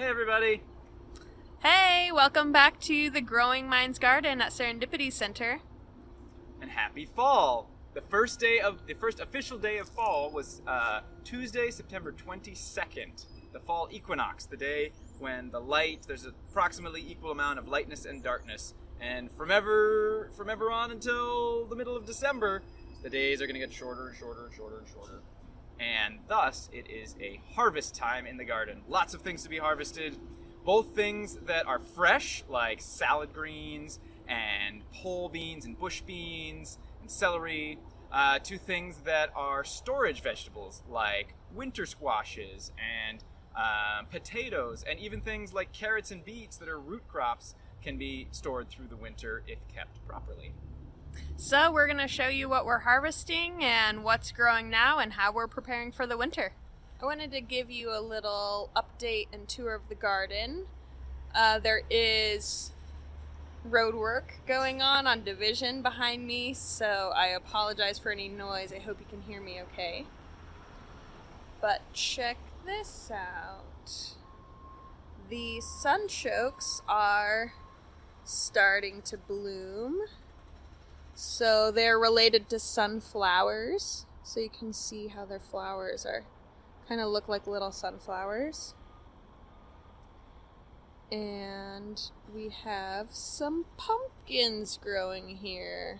Hey everybody! Hey, welcome back to the Growing Minds Garden at Serendipity Center. And happy fall! The first official day of fall was Tuesday, September 22nd. The fall equinox, the day when there's approximately equal amount of lightness and darkness. And from ever on until the middle of December, the days are going to get shorter and shorter and shorter and shorter. And thus, it is a harvest time in the garden. Lots of things to be harvested. Both things that are fresh, like salad greens and pole beans and bush beans and celery, to things that are storage vegetables, like winter squashes and potatoes, and even things like carrots and beets that are root crops can be stored through the winter if kept properly. So we're going to show you what we're harvesting and what's growing now and how we're preparing for the winter. I wanted to give you a little update and tour of the garden. There is road work going on Division behind me, so I apologize for any noise. I hope you can hear me okay. But check this out. The sunchokes are starting to bloom. So they're related to sunflowers. So you can see how their flowers are kind of look like little sunflowers. And we have some pumpkins growing here.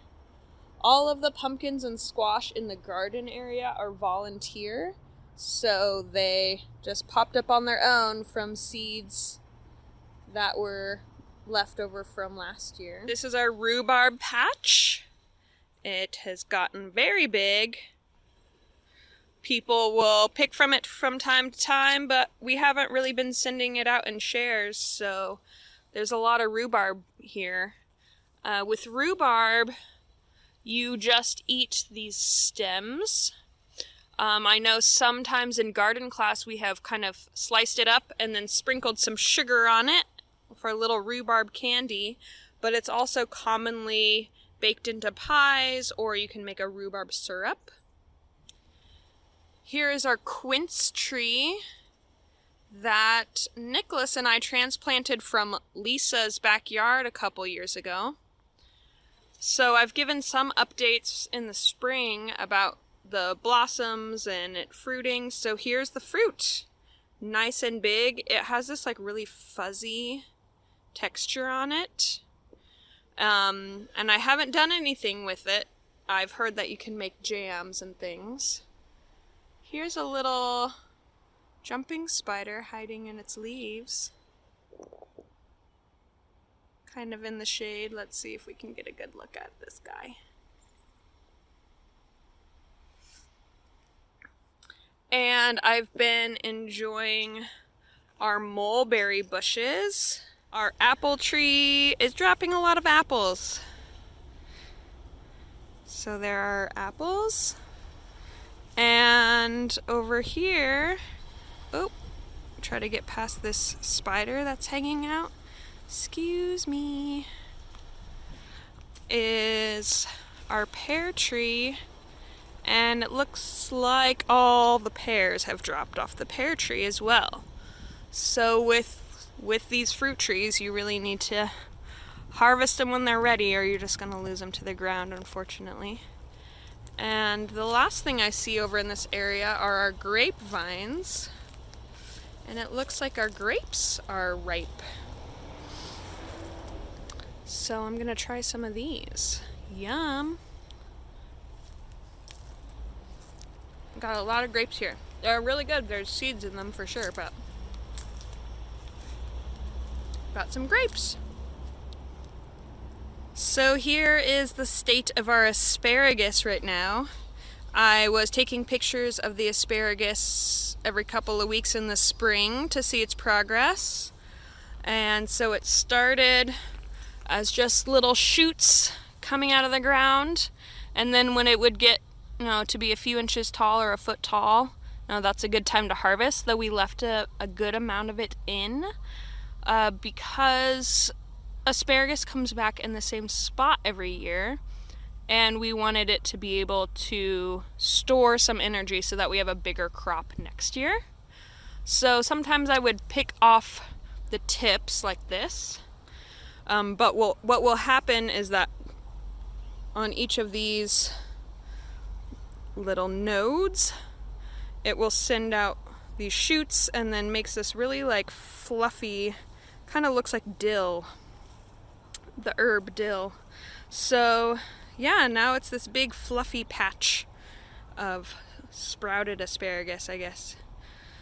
All of the pumpkins and squash in the garden area are volunteer. So they just popped up on their own from seeds that were left over from last year. This is our rhubarb patch. It has gotten very big. People will pick from it from time to time, but we haven't really been sending it out in shares, so there's a lot of rhubarb here. With rhubarb, you just eat these stems. I know sometimes in garden class we have kind of sliced it up and then sprinkled some sugar on it for a little rhubarb candy, but it's also commonly baked into pies, or you can make a rhubarb syrup. Here is our quince tree that Nicholas and I transplanted from Lisa's backyard a couple years ago. So I've given some updates in the spring about the blossoms and it fruiting. So here's the fruit. Nice and big. It has this like really fuzzy texture on it. And I haven't done anything with it. I've heard that you can make jams and things. Here's a little jumping spider hiding in its leaves. Kind of in the shade. Let's see if we can get a good look at this guy. And I've been enjoying our mulberry bushes. Our apple tree is dropping a lot of apples. So there are apples. And over here, try to get past this spider that's hanging out. Excuse me. Is our pear tree. And it looks like all the pears have dropped off the pear tree as well. So with these fruit trees, you really need to harvest them when they're ready, or you're just going to lose them to the ground, unfortunately. And the last thing I see over in this area are our grapevines. And it looks like our grapes are ripe. So I'm going to try some of these. Yum! Got a lot of grapes here. They're really good. There's seeds in them for sure, but got some grapes. So here is the state of our asparagus right now. I was taking pictures of the asparagus every couple of weeks in the spring to see its progress. And so it started as just little shoots coming out of the ground. And then when it would get to be a few inches tall or a foot tall, that's a good time to harvest, though we left a good amount of it in because asparagus comes back in the same spot every year, and we wanted it to be able to store some energy so that we have a bigger crop next year. So sometimes I would pick off the tips like this. But what will happen is that on each of these little nodes, it will send out these shoots and then makes this really like fluffy, kind of looks like dill, the herb dill. So yeah, now it's this big fluffy patch of sprouted asparagus, I guess.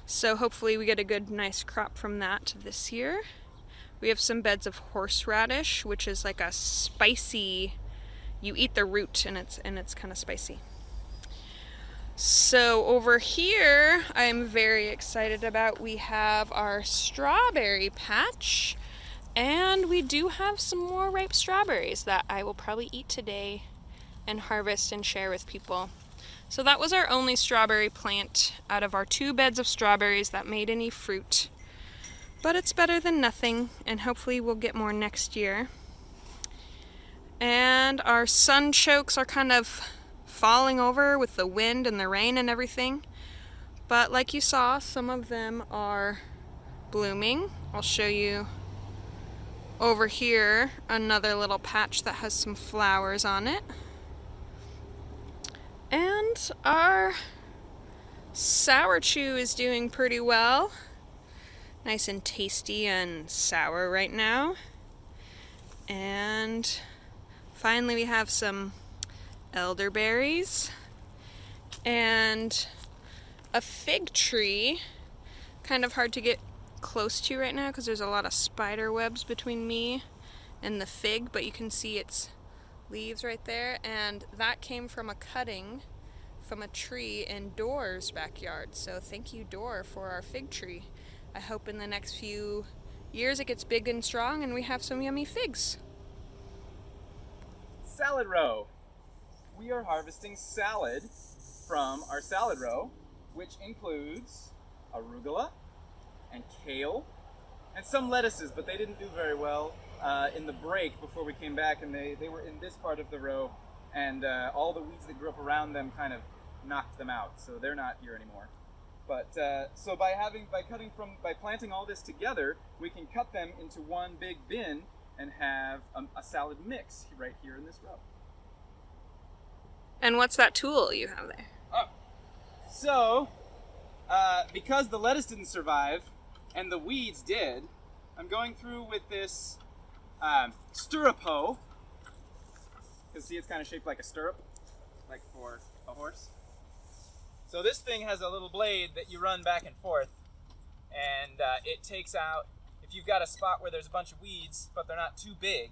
So hopefully we get a good nice crop from that this year. We have some beds of horseradish, which is like a spicy, you eat the root and it's kind of spicy. So over here, I'm very excited about, we have our strawberry patch, and we do have some more ripe strawberries that I will probably eat today and harvest and share with people. So that was our only strawberry plant out of our 2 beds of strawberries that made any fruit. But it's better than nothing, and hopefully we'll get more next year. And our sunchokes are kind of falling over with the wind and the rain and everything. But like you saw, some of them are blooming. I'll show you over here another little patch that has some flowers on it. And our sour chew is doing pretty well. Nice and tasty and sour right now. And finally we have some elderberries and a fig tree. Kind of hard to get close to right now because there's a lot of spider webs between me and the fig, but you can see its leaves right there, and that came from a cutting from a tree in Door's backyard. So thank you, Door, for our fig tree. I hope in the next few years it gets big and strong and we have some yummy figs. Salad row. We are harvesting salad from our salad row, which includes arugula and kale and some lettuces, but they didn't do very well in the break before we came back, and they were in this part of the row, and all the weeds that grew up around them kind of knocked them out, so they're not here anymore. But so by planting all this together, we can cut them into one big bin and have a salad mix right here in this row. And what's that tool you have there? Oh, so because the lettuce didn't survive and the weeds did, I'm going through with this stirrup hoe. Because see, it's kind of shaped like a stirrup, like for a horse. So this thing has a little blade that you run back and forth, and it takes out, if you've got a spot where there's a bunch of weeds, but they're not too big,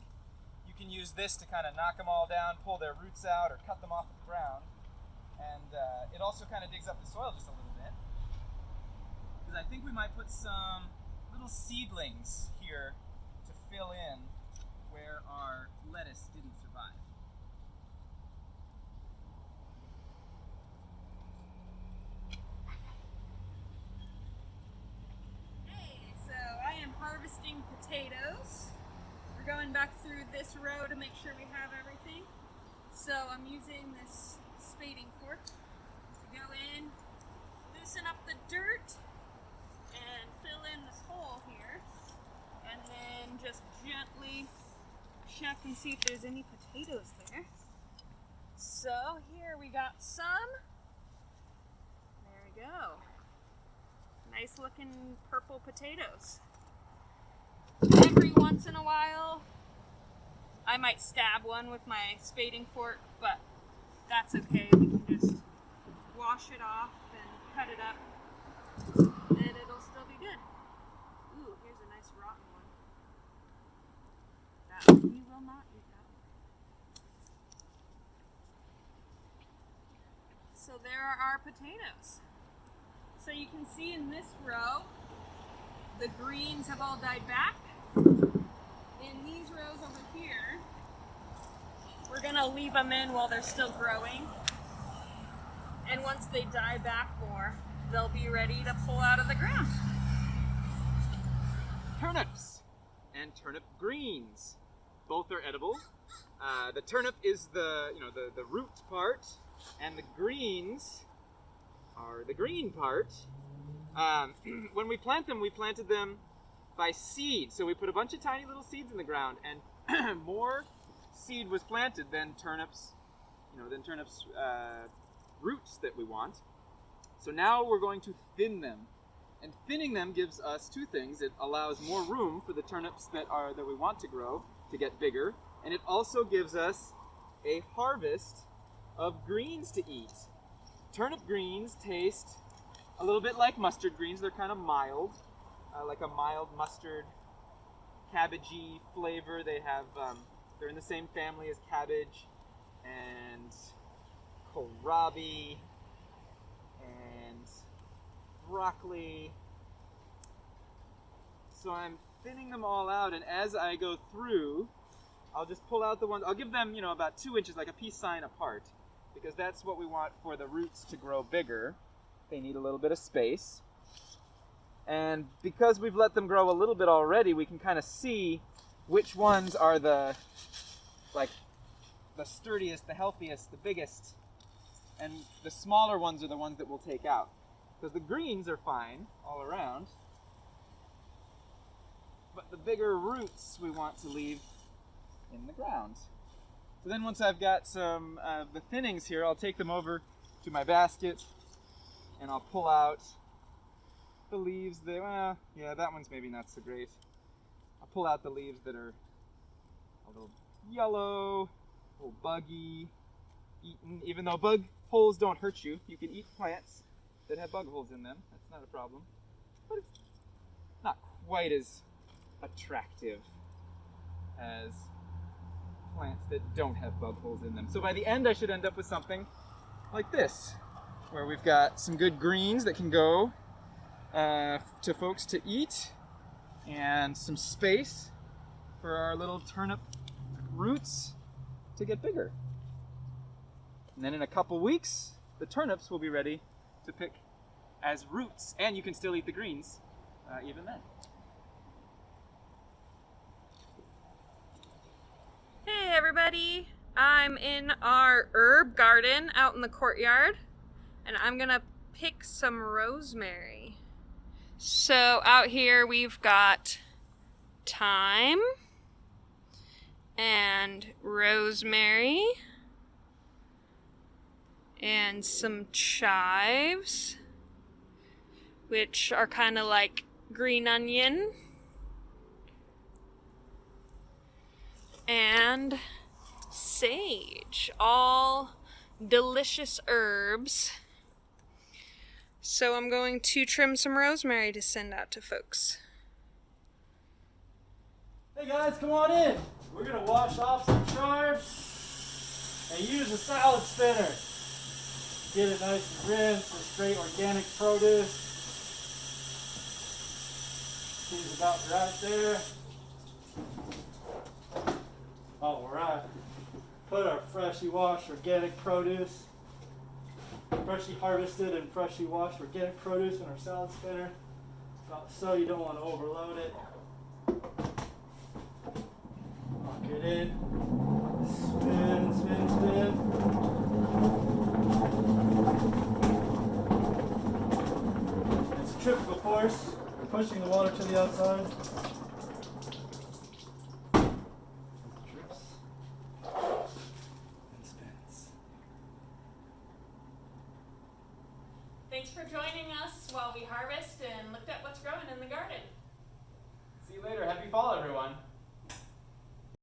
you can use this to kind of knock them all down, pull their roots out, or cut them off the ground. And it also kind of digs up the soil just a little bit. Because I think we might put some little seedlings here to fill in where our lettuce didn't survive. Harvesting potatoes. We're going back through this row to make sure we have everything. So I'm using this spading fork to go in, loosen up the dirt, and fill in this hole here, and then just gently check and see if there's any potatoes there. So here we got some. There we go. Nice looking purple potatoes. Every once in a while, I might stab one with my spading fork, but that's okay. We can just wash it off and cut it up, and it'll still be good. Ooh, here's a nice rotten one. That one, we will not eat that one. So there are our potatoes. So you can see in this row, the greens have all died back. In these rows over here, we're gonna leave them in while they're still growing. And once they die back more, they'll be ready to pull out of the ground. Turnips and turnip greens. Both are edible. The turnip is the root part, and the greens are the green part. When we plant them, we planted them by seed. So we put a bunch of tiny little seeds in the ground, and more seed was planted than turnips, roots that we want. So now we're going to thin them. And thinning them gives us two things. It allows more room for the turnips that we want to grow to get bigger, and it also gives us a harvest of greens to eat. Turnip greens taste a little bit like mustard greens. They're kind of mild, like a mild mustard, cabbagey flavor. They're in the same family as cabbage and kohlrabi and broccoli. So I'm thinning them all out, and as I go through, I'll just pull out the ones. I'll give them, about 2 inches, like a peace sign apart, because that's what we want for the roots to grow bigger. They need a little bit of space. And because we've let them grow a little bit already, we can kind of see which ones are the sturdiest, the healthiest, the biggest, and the smaller ones are the ones that we'll take out. Because the greens are fine all around, but the bigger roots we want to leave in the ground. So then once I've got some of the thinnings here, I'll take them over to my basket and I'll pull out the leaves that, that one's maybe not so great. I'll pull out the leaves that are a little yellow, a little buggy, eaten. Even though bug holes don't hurt you, you can eat plants that have bug holes in them. That's not a problem. But it's not quite as attractive as plants that don't have bug holes in them. So by the end, I should end up with something like this, where we've got some good greens that can go to folks to eat, and some space for our little turnip roots to get bigger. And then in a couple weeks, the turnips will be ready to pick as roots, and you can still eat the greens even then. Hey everybody, I'm in our herb garden out in the courtyard, and I'm gonna pick some rosemary. So out here we've got thyme and rosemary and some chives, which are kind of like green onion, and sage, all delicious herbs. So I'm going to trim some rosemary to send out to folks. Hey guys, come on in. We're gonna wash off some shards and use a salad spinner. Get it nice and rinsed with straight organic produce. Seems about right there. Alright. Put our freshly washed organic produce, freshly harvested and freshly washed organic produce in our salad spinner. About so, you don't want to overload it. Lock it in. Spin, spin, spin. It's a triple force. We're pushing the water to the outside.